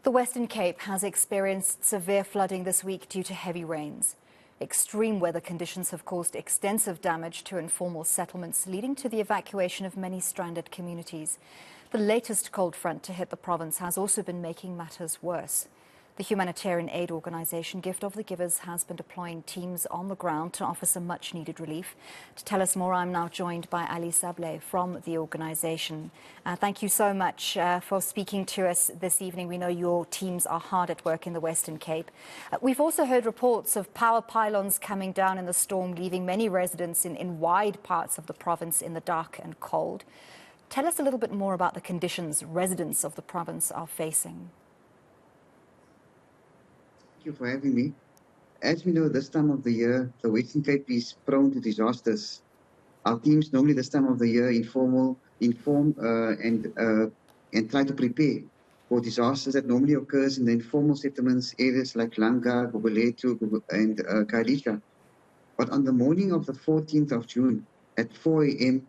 The Western Cape has experienced severe flooding this week due to heavy rains. Extreme weather conditions have caused extensive damage to informal settlements, leading to the evacuation of many stranded communities. The latest cold front to hit the province has also been making matters worse. The humanitarian aid organisation Gift of the Givers has been deploying teams on the ground to offer some much-needed relief. To tell us more, I'm now joined by Ali Sablay from the organisation. Thank you so much for speaking to us this evening. We know your teams are hard at work in the Western Cape. We've also heard reports of power pylons coming down in the storm, leaving many residents in wide parts of the province in the dark and cold. Tell us a little bit more about the conditions residents of the province are facing. Thank you for having me. As we know, this time of the year, the Western Cape is prone to disasters. Our teams normally this time of the year inform and try to prepare for disasters that normally occurs in the informal settlements areas like Langa, Guguletu, and Kailicha. But on the morning of the 14th of June at 4 a.m.,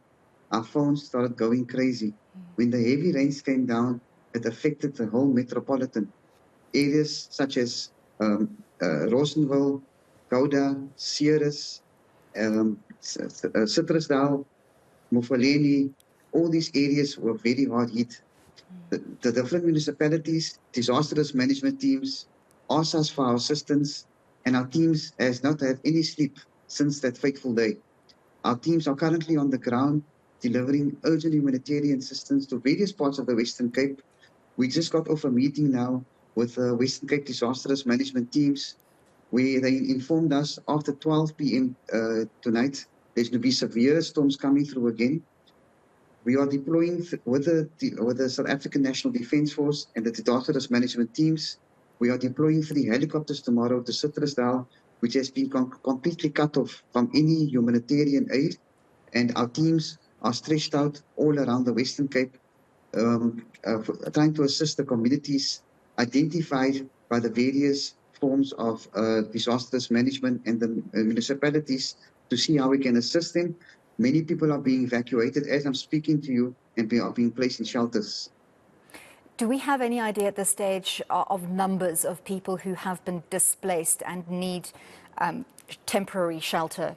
our phones started going crazy. When the heavy rains came down, it affected the whole metropolitan. Areas such as Rosenville, Gouda, Ceres, Citrusdal, Mufaleni, all these areas were very hard hit. The different municipalities, disaster risk management teams asked us for our assistance, and our teams has not had any sleep since that fateful day. Our teams are currently on the ground delivering urgent humanitarian assistance to various parts of the Western Cape. We just got off a meeting now with the Western Cape disaster risk management teams, where they informed us after 12 p.m. Tonight, there's going to be severe storms coming through again. We are deploying with the South African National Defence Force and the disaster risk management teams. We are deploying 3 helicopters tomorrow to Citrusdal, which has been completely cut off from any humanitarian aid. And our teams are stretched out all around the Western Cape, trying to assist the communities identified by the various forms of disaster risk management and the municipalities to see how we can assist them. Many people are being evacuated as I'm speaking to you and are being placed in shelters. Do we have any idea at this stage of numbers of people who have been displaced and need temporary shelter?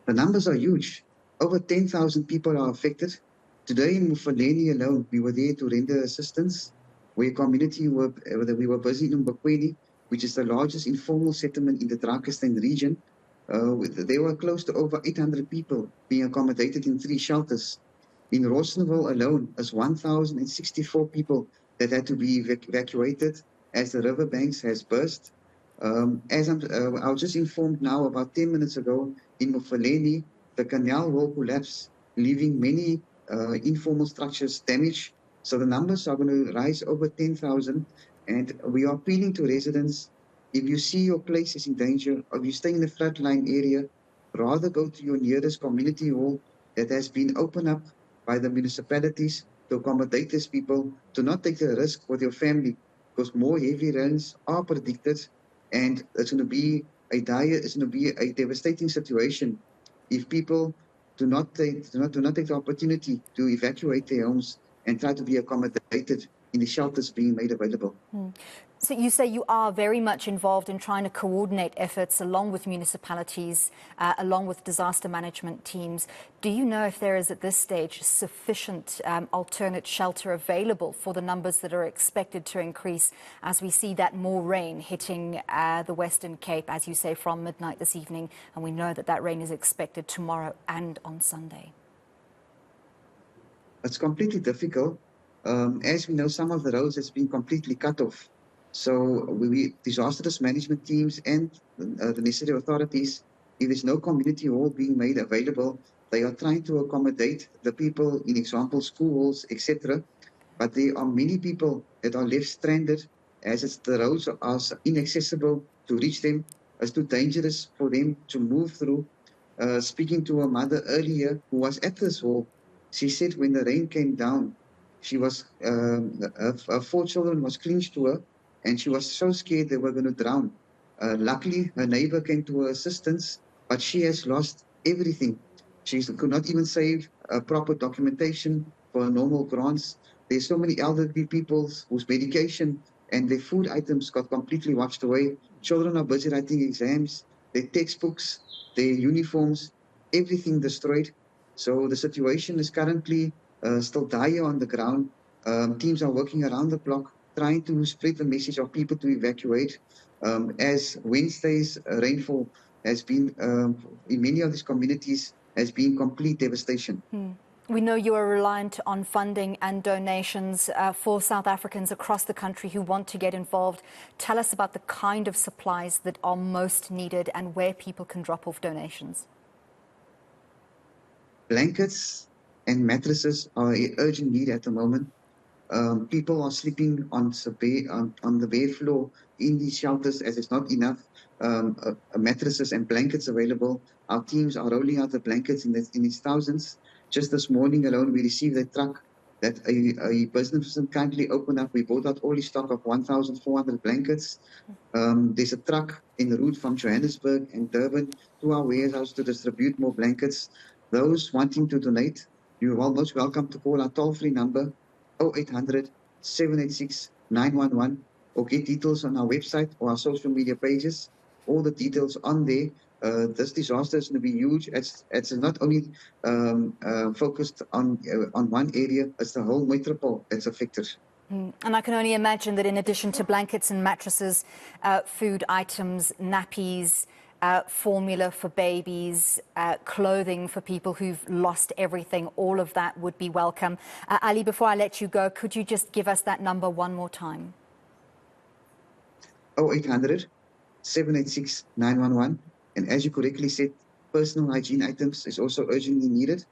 The numbers are huge. Over 10,000 people are affected. Today in Mufaleni alone, we were there to render assistance. We were busy in Mbakweni, which is the largest informal settlement in the Drakensberg region. There were close to over 800 people being accommodated in 3 shelters. In Rosenville alone, is 1,064 people that had to be evacuated as the riverbanks has burst. I was just informed now about 10 minutes ago in Mufaleni, the canal will collapse, leaving many informal structures damaged. So the numbers are going to rise over 10,000, and we are appealing to residents, if you see your place is in danger, or if you stay in the floodline area, rather go to your nearest community hall that has been opened up by the municipalities to accommodate these people, to not take the risk with your family, because more heavy rains are predicted, and it's going to be a devastating situation if people do not take the opportunity to evacuate their homes and try to be accommodated in the shelters being made available. So you say you are very much involved in trying to coordinate efforts along with municipalities, along with disaster management teams. Do you know if there is at this stage sufficient alternate shelter available for the numbers that are expected to increase as we see that more rain hitting the Western Cape, as you say, from midnight this evening, and we know that that rain is expected tomorrow and on Sunday? It's completely difficult. As we know, some of the roads has been completely cut off. So disaster risk management teams and the necessary authorities, if there's no community hall being made available, they are trying to accommodate the people in example schools, etc. But there are many people that are left stranded as the roads are inaccessible to reach them. It's too dangerous for them to move through. Speaking to a mother earlier who was at this hall, she said when the rain came down, she was her 4 children was clinged to her, and she was so scared they were going to drown. Luckily, her neighbor came to her assistance, but she has lost everything. She could not even save proper documentation for normal grants. There's so many elderly people whose medication and their food items got completely washed away. Children are busy writing exams, their textbooks, their uniforms, everything destroyed. So the situation is currently still dire on the ground. Teams are working around the clock, trying to spread the message of people to evacuate. As Wednesday's rainfall has been, in many of these communities, has been complete devastation. We know you are reliant on funding and donations for South Africans across the country who want to get involved. Tell us about the kind of supplies that are most needed and where people can drop off donations. Blankets and mattresses are an urgent need at the moment. People are sleeping on the bare floor in these shelters as it's not enough mattresses and blankets available. Our teams are rolling out the blankets in its thousands. Just this morning alone, we received a truck that a business person kindly opened up. We bought out all the stock of 1,400 blankets. There's a truck en route from Johannesburg and Durban to our warehouse to distribute more blankets. Those wanting to donate, you're most welcome to call our toll-free number 0800 786 911 or get details on our website or our social media pages. All the details on there. This disaster is going to be huge. It's not only focused on one area, it's the whole metropole that's affected. And I can only imagine that in addition to blankets and mattresses, food items, nappies, formula for babies, clothing for people who've lost everything, all of that would be welcome. Ali, before I let you go, could you just give us that number one more time? 0800 786 911. And as you correctly said, personal hygiene items is also urgently needed.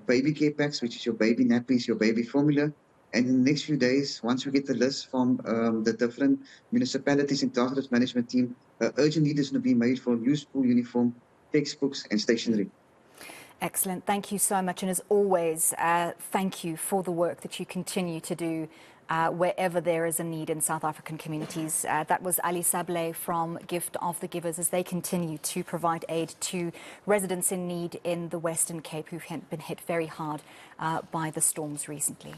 Baby care packs, which is your baby nappies, your baby formula. And in the next few days, once we get the list from the different municipalities and disaster management team, urgent need is going to be made for new school uniform, textbooks, and stationery. Excellent. Thank you so much. And as always, thank you for the work that you continue to do wherever there is a need in South African communities. That was Ali Sablay from Gift of the Givers as they continue to provide aid to residents in need in the Western Cape who've been hit very hard by the storms recently.